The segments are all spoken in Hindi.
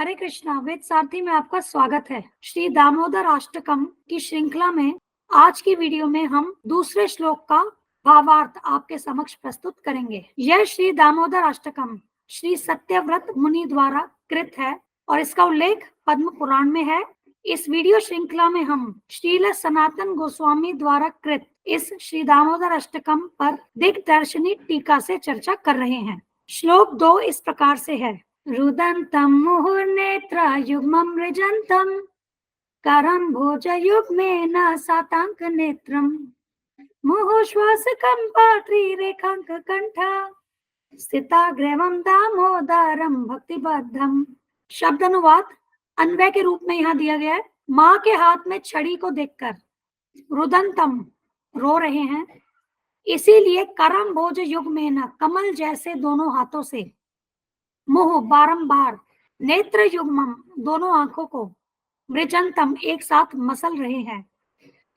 हरे कृष्णा। वेद सारथी में आपका स्वागत है। श्री दामोदर अष्टकम की श्रृंखला में आज की वीडियो में हम दूसरे श्लोक का भावार्थ आपके समक्ष प्रस्तुत करेंगे। यह श्री दामोदर अष्टकम श्री सत्यव्रत मुनि द्वारा कृत है और इसका उल्लेख पद्म पुराण में है। इस वीडियो श्रृंखला में हम श्रील सनातन गोस्वामी द्वारा कृत इस श्री दामोदर अष्टकम पर दिग्दर्शनी टीका से चर्चा कर रहे हैं। श्लोक 2 इस प्रकार से है। रुदन्तं मुहुर्नेत्र युग्मं मृजन्तं करं भोजयुग्मेन सातांक नेत्रं मुहुश्वासकम्पा त्रिरेखांक कंठा स्थिता ग्रैवं दामोदरं भक्तिबद्धं। शब्द अनुवाद अन्वय के रूप में यहाँ दिया गया है। माँ के हाथ में छड़ी को देखकर रुदंतम रो रहे हैं, इसीलिए करम भोज युग्मेन कमल जैसे दोनों हाथों से, मुह बारंबार, नेत्र युग्मम दोनों आंखों को, मृजंतम एक साथ मसल रहे हैं,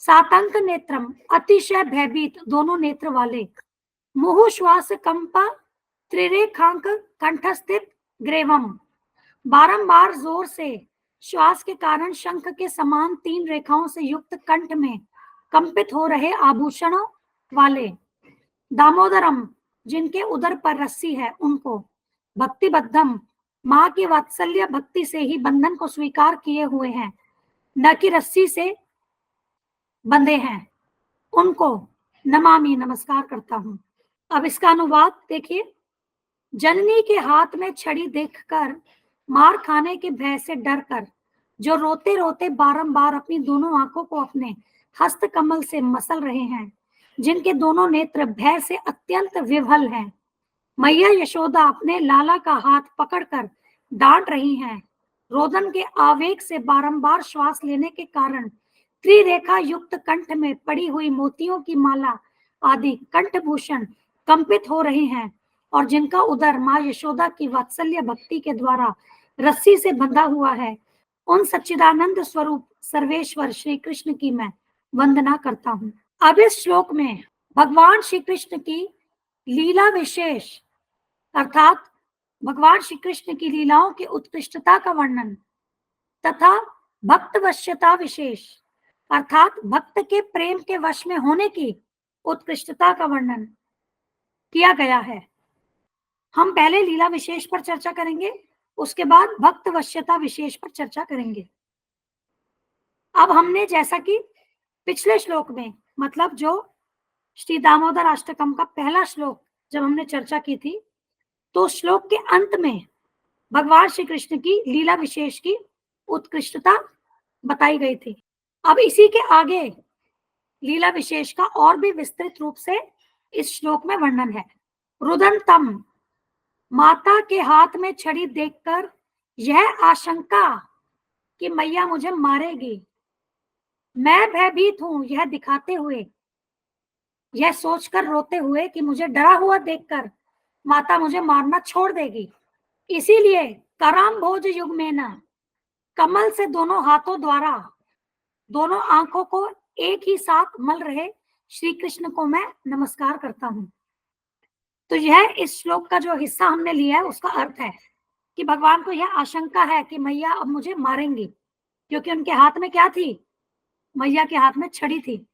सातंक नेत्रम अतिशय भयभीत दोनों नेत्र वाले, मुहु श्वास कंपा त्रिरेखांक कंठस्थित ग्रेवम बारंबार जोर से श्वास के कारण शंख के समान 3 रेखाओं से युक्त कंठ में कंपित हो रहे आभूषणों वाले, दामोदरम जिनके उदर पर रस्सी है उनको, भक्तिबद्धम माँ की वात्सल्य भक्ति से ही बंधन को स्वीकार किए हुए हैं, न कि रस्सी से बंधे हैं, उनको नमामि नमस्कार करता हूं। अब इसका अनुवाद देखिए। जननी के हाथ में छड़ी देखकर मार खाने के भय से डरकर जो रोते रोते बारंबार अपनी दोनों आंखों को अपने हस्त कमल से मसल रहे हैं, जिनके दोनों नेत्र भय से अत्यंत विह्वल हैं, मैया यशोदा अपने लाला का हाथ पकड़कर डांट रही हैं। रोदन के आवेग से बारंबार श्वास लेने के कारण त्रिरेखा युक्त कंठ में पड़ी हुई मोतियों की माला आदि कंठभूषण कंपित हो रहे हैं और जिनका उदर माँ यशोदा की वात्सल्य भक्ति के द्वारा रस्सी से बंधा हुआ है, उन सच्चिदानंद स्वरूप सर्वेश्वर श्री कृष्ण की मैं वंदना करता हूँ। अब इस श्लोक में भगवान श्री कृष्ण की लीला विशेष अर्थात भगवान श्री कृष्ण की लीलाओं की उत्कृष्टता का वर्णन तथा भक्त वश्यता विशेष अर्थात भक्त के प्रेम के वश में होने की उत्कृष्टता का वर्णन किया गया है। हम पहले लीला विशेष पर चर्चा करेंगे, उसके बाद भक्त वश्यता विशेष पर चर्चा करेंगे। अब हमने जैसा कि पिछले श्लोक में, मतलब जो श्री दामोदर अष्टकम का पहला श्लोक जब हमने चर्चा की थी, तो श्लोक के अंत में भगवान श्री कृष्ण की लीला विशेष की उत्कृष्टता बताई गई थी। अब इसी के आगे लीला विशेष का और भी विस्तृत रूप से इस श्लोक में वर्णन है। रुदंतम माता के हाथ में छड़ी देखकर यह आशंका कि मैया मुझे मारेगी, मैं भयभीत हूं यह दिखाते हुए, यह सोचकर रोते हुए कि मुझे डरा हुआ देखकर माता मुझे मारना छोड़ देगी, इसीलिए कराम भोज युग में न कमल से दोनों हाथों द्वारा दोनों आंखों को एक ही साथ मल रहे श्री कृष्ण को मैं नमस्कार करता हूं। तो यह इस श्लोक का जो हिस्सा हमने लिया है उसका अर्थ है कि भगवान को यह आशंका है कि मैया अब मुझे मारेंगी, क्योंकि उनके हाथ में क्या थी, मैया के हाथ में छड़ी थी।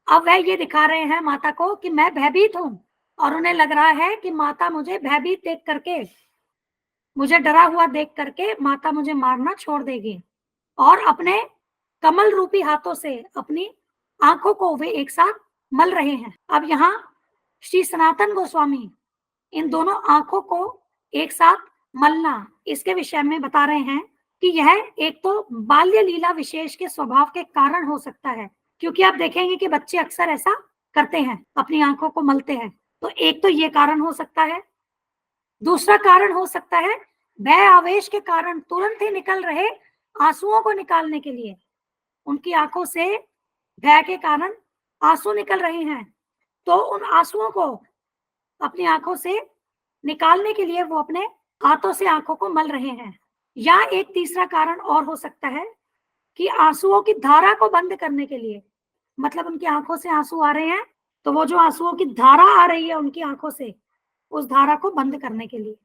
अब वह ये दिखा रहे हैं माता को कि मैं भयभीत हूं और उन्हें लग रहा है कि माता मुझे भयभीत देख करके, मुझे डरा हुआ देख करके माता मुझे मारना छोड़ देगी, और अपने कमल रूपी हाथों से अपनी आंखों को वे एक साथ मल रहे हैं। अब यहाँ श्री सनातन गोस्वामी इन दोनों आंखों को एक साथ मलना, इसके विषय में बता रहे हैं कि यह एक तो बाल्य लीला विशेष के स्वभाव के कारण हो सकता है, क्योंकि आप देखेंगे कि बच्चे अक्सर ऐसा करते हैं, अपनी आंखों को मलते हैं। तो एक तो ये कारण हो सकता है। दूसरा कारण हो सकता है भय आवेश के कारण तुरंत ही निकल रहे आंसुओं को निकालने के लिए, उनकी आंखों से भय के कारण आंसू निकल रहे हैं, तो उन आंसुओं को अपनी आंखों से निकालने के लिए वो अपने हाथों से आंखों को मल रहे हैं। या एक तीसरा कारण और हो सकता है कि आंसुओं की धारा को बंद करने के लिए, मतलब उनकी आंखों से आंसू आ रहे हैं तो वो जो आंसुओं की धारा आ रही है उनकी आंखों से, उस धारा को बंद करने के लिए।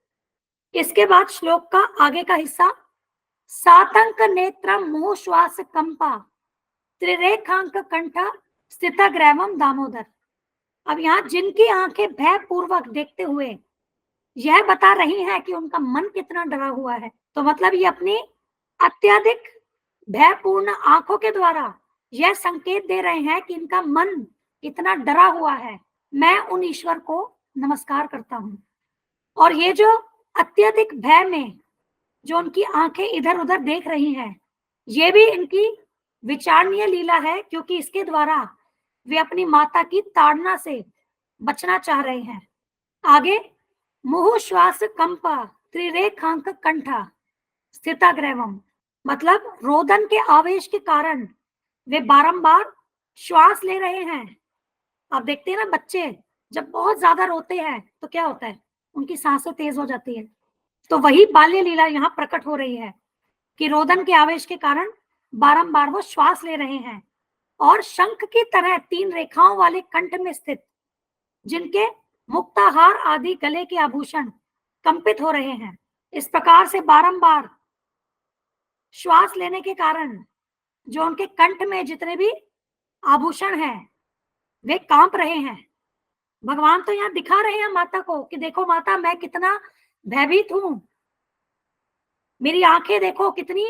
इसके बाद श्लोक का आगे का हिस्सा सातंक नेत्रम मोह श्वास कंपा त्रिरेखांक कंठ स्थित ग्रैवम दामोदर। अब यहाँ जिनकी आंखें भय पूर्वक देखते हुए यह बता रही हैं कि उनका मन कितना डरा हुआ है, तो मतलब ये अपनी अत्यधिक भयपूर्ण आंखों के द्वारा यह संकेत दे रहे हैं कि इनका मन इतना डरा हुआ है। मैं उन ईश्वर को नमस्कार करता हूं। और ये जो अत्यधिक भय में जो उनकी आंखें इधर उधर देख रही हैं, ये भी इनकी विचारणीय लीला है, क्योंकि इसके द्वारा वे अपनी माता की ताड़ना से बचना चाह रहे हैं। आगे, मुहु श्वास कंपा त्रिरेखांक कंठा स्थिताग्रहम, मतलब रोदन के आवेश के कारण वे बारंबार श्वास ले रहे हैं। आप देखते हैं ना, बच्चे जब बहुत ज्यादा रोते हैं तो क्या होता है, उनकी सांसें तेज हो जाती है। तो वही बाल्य लीला यहाँ प्रकट हो रही है कि रोदन के आवेश के कारण बारंबार वो श्वास ले रहे हैं और शंख की तरह 3 रेखाओं वाले कंठ में स्थित जिनके मुक्ताहार आदि गले के आभूषण कंपित हो रहे हैं। इस प्रकार से बारंबार श्वास लेने के कारण जो उनके कंठ में जितने भी आभूषण हैं वे कांप रहे हैं। भगवान तो यहाँ दिखा रहे हैं माता को कि देखो माता, मैं कितना भयभीत हूं, मेरी आंखें देखो कितनी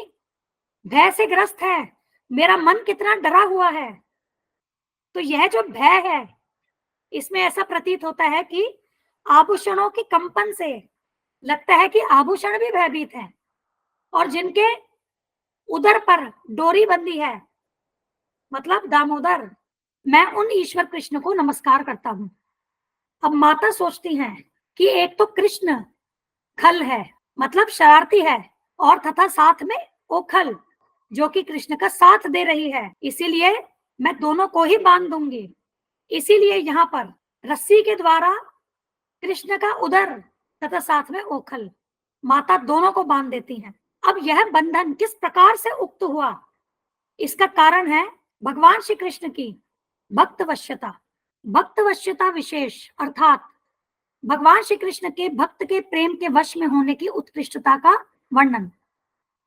भय से ग्रस्त है, मेरा मन कितना डरा हुआ है। तो यह जो भय है, इसमें ऐसा प्रतीत होता है कि आभूषणों के कंपन से लगता है कि आभूषण भी भयभीत हैं। और जिनके उदर पर डोरी बंधी है, मतलब दामोदर, मैं उन ईश्वर कृष्ण को नमस्कार करता हूं। अब माता सोचती हैं कि एक तो कृष्ण खल है, मतलब शरारती है, और तथा साथ में ओखल जो कि कृष्ण का साथ दे रही है, इसीलिए मैं दोनों को ही बांध दूंगी। इसीलिए यहाँ पर रस्सी के द्वारा कृष्ण का उदर तथा साथ में ओखल, माता दोनों को बांध देती हैं। अब यह बंधन किस प्रकार से उक्त हुआ, इसका कारण है भगवान श्री कृष्ण की भक्तवश्यता। भक्तवश्यता विशेष अर्थात भगवान श्री कृष्ण के भक्त के प्रेम के वश में होने की उत्कृष्टता का वर्णन।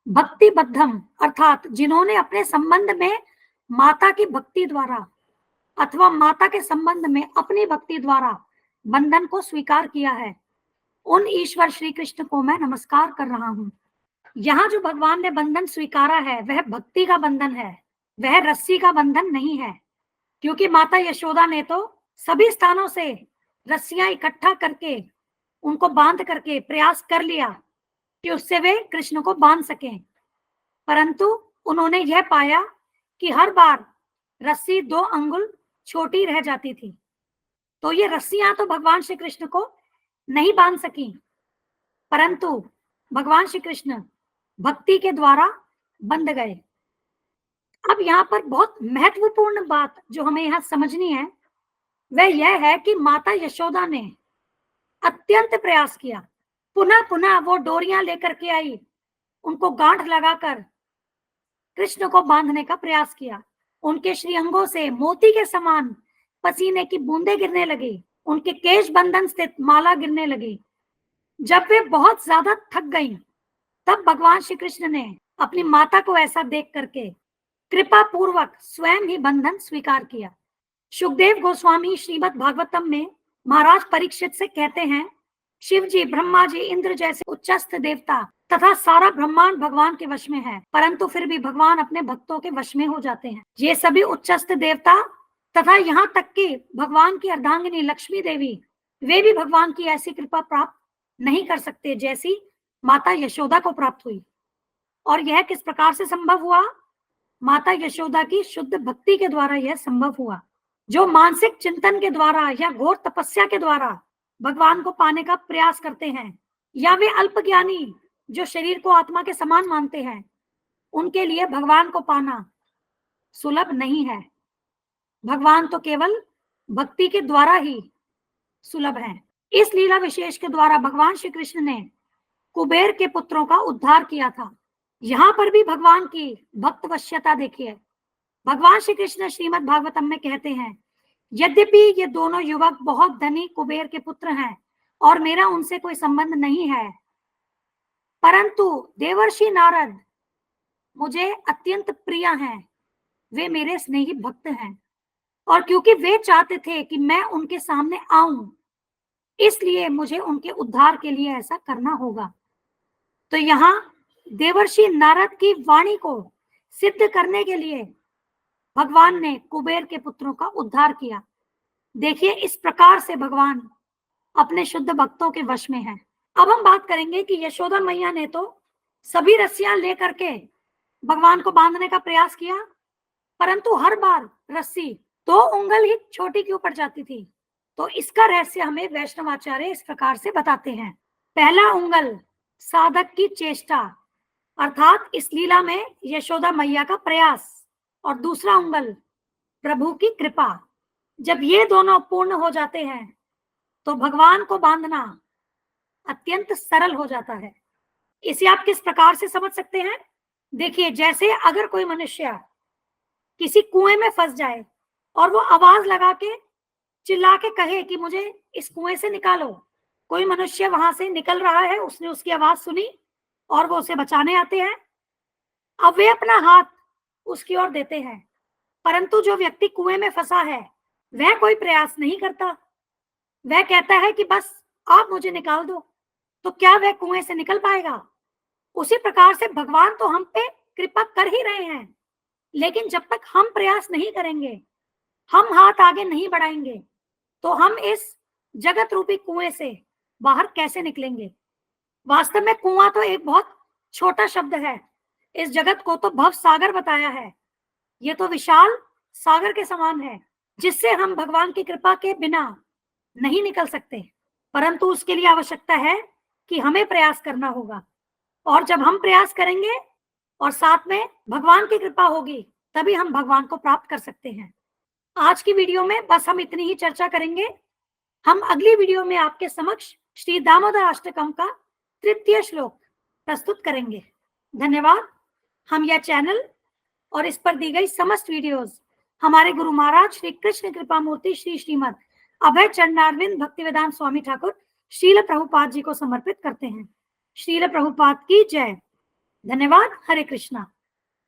भक्ति बद्धम अर्थात जिन्होंने अपने संबंध में माता की भक्ति द्वारा अथवा माता के संबंध में अपनी भक्ति द्वारा बंधन को स्वीकार किया है, उन ईश्वर श्री कृष्ण को मैं नमस्कार कर रहा हूं। यहाँ जो भगवान ने बंधन स्वीकारा है वह भक्ति का बंधन है, वह रस्सी का बंधन नहीं है। क्योंकि माता यशोदा ने तो सभी स्थानों से रस्सियां इकट्ठा करके उनको बांध करके प्रयास कर लिया कि उससे वे कृष्ण को बांध सकें, परंतु उन्होंने यह पाया कि हर बार रस्सी 2 अंगुल छोटी रह जाती थी। तो ये रस्सियां तो भगवान श्री कृष्ण को नहीं बांध सकी, परंतु भगवान श्री कृष्ण भक्ति के द्वारा बंध गए। अब यहाँ पर बहुत महत्वपूर्ण बात जो हमें यहाँ समझनी है वह यह है कि माता यशोदा ने अत्यंत प्रयास किया, पुनः पुनः वो डोरियां लेकर के आई, उनको गांठ लगाकर कृष्ण को बांधने का प्रयास किया। उनके श्रीअंगों से मोती के समान पसीने की बूंदें गिरने लगी, उनके केश बंधन स्थित माला गिरने लगी। जब वे बहुत ज्यादा थक गईं, तब भगवान श्री कृष्ण ने अपनी माता को ऐसा देख करके कृपा पूर्वक स्वयं ही बंधन स्वीकार किया। सुखदेव गोस्वामी श्रीमद् भागवतम में महाराज परीक्षित से कहते हैं, शिव जी, ब्रह्मा जी, इंद्र जैसे उच्चस्थ देवता तथा सारा ब्रह्मांड भगवान के वश में है, परंतु फिर भी भगवान अपने भक्तों के वश में हो जाते हैं। ये सभी उच्चस्थ देवता तथा यहाँ तक कि भगवान की अर्धांगिनी लक्ष्मी देवी, वे भी भगवान की ऐसी कृपा प्राप्त नहीं कर सकते जैसी माता यशोदा को प्राप्त हुई। और यह किस प्रकार से संभव हुआ? माता यशोदा की शुद्ध भक्ति के द्वारा यह संभव हुआ। जो मानसिक चिंतन के द्वारा या घोर तपस्या के द्वारा भगवान को पाने का प्रयास करते हैं, या वे अल्पज्ञानी जो शरीर को आत्मा के समान मानते हैं, उनके लिए भगवान को पाना सुलभ नहीं है। भगवान तो केवल भक्ति के द्वारा ही सुलभ है। इस लीला विशेष के द्वारा भगवान श्री कृष्ण ने कुबेर के पुत्रों का उद्धार किया था। यहाँ पर भी भगवान की भक्तवश्यता देखिए। भगवान श्री कृष्ण श्रीमद् भागवतम में कहते हैं, यद्यपि ये दोनों युवक बहुत धनी कुबेर के पुत्र हैं और मेरा उनसे कोई संबंध नहीं है, परंतु देवर्षि नारद मुझे अत्यंत प्रिय हैं, वे मेरे स्नेही भक्त हैं, और क्योंकि वे चाहते थे कि मैं उनके सामने आऊं, इसलिए मुझे उनके उद्धार के लिए ऐसा करना होगा। तो यहाँ देवर्षि नारद की वाणी को सिद्ध करने के लिए भगवान ने कुबेर के पुत्रों का उद्धार किया। देखिए, इस प्रकार से भगवान अपने शुद्ध भक्तों के वश में है। अब हम बात करेंगे कि यशोदा मैया ने तो सभी रस्सियां लेकर के भगवान को बांधने का प्रयास किया, परंतु हर बार रस्सी 2 उंगल ही छोटी क्यों पड़ जाती थी? तो इसका रहस्य हमें वैष्णवाचार्य इस प्रकार से बताते हैं। पहला उंगल साधक की चेष्टा, अर्थात इस लीला में यशोदा मैया का प्रयास, और दूसरा उंगल प्रभु की कृपा। जब ये दोनों पूर्ण हो जाते हैं तो भगवान को बांधना अत्यंत सरल हो जाता है। इसे आप किस प्रकार से समझ सकते हैं? देखिए, जैसे अगर कोई मनुष्य किसी कुएं में फंस जाए और वो आवाज लगा के चिल्ला के कहे कि मुझे इस कुएं से निकालो, कोई मनुष्य वहां से निकल रहा है, उसने उसकी आवाज सुनी और वो उसे बचाने आते हैं। अब वे अपना हाथ उसकी ओर देते हैं, परंतु जो व्यक्ति कुएं में फंसा है वह कोई प्रयास नहीं करता। वह कहता है कि बस आप मुझे निकाल दो। तो क्या वह कुएं से निकल पाएगा? उसी प्रकार से भगवान तो हम पे कृपा कर ही रहे हैं, लेकिन जब तक हम प्रयास नहीं करेंगे, हम हाथ आगे नहीं बढ़ाएंगे, तो हम इस जगत रूपी कुएं से बाहर कैसे निकलेंगे? वास्तव में कुआं तो एक बहुत छोटा शब्द है। इस जगत को तो भव सागर बताया है। ये तो विशाल सागर के समान है, जिससे हम भगवान की कृपा के बिना नहीं निकल सकते। परंतु उसके लिए आवश्यकता है कि हमें प्रयास करना होगा, और जब हम प्रयास करेंगे और साथ में भगवान की कृपा होगी, तभी हम भगवान को प्राप्त कर सकते हैं। आज की वीडियो में बस हम इतनी ही चर्चा करेंगे। हम अगली वीडियो में आपके समक्ष श्री दामोदर अष्टकम का 3य श्लोक प्रस्तुत करेंगे। धन्यवाद। हम यह चैनल और इस पर दी गई समस्त वीडियोस हमारे गुरु महाराज श्री कृष्ण कृपा मूर्ति श्री श्रीमद अभय चरणारविंद भक्तिवेदांत स्वामी ठाकुर श्रील प्रभुपाद जी को समर्पित करते हैं। श्रील प्रभुपाद की जय। धन्यवाद। हरे कृष्णा।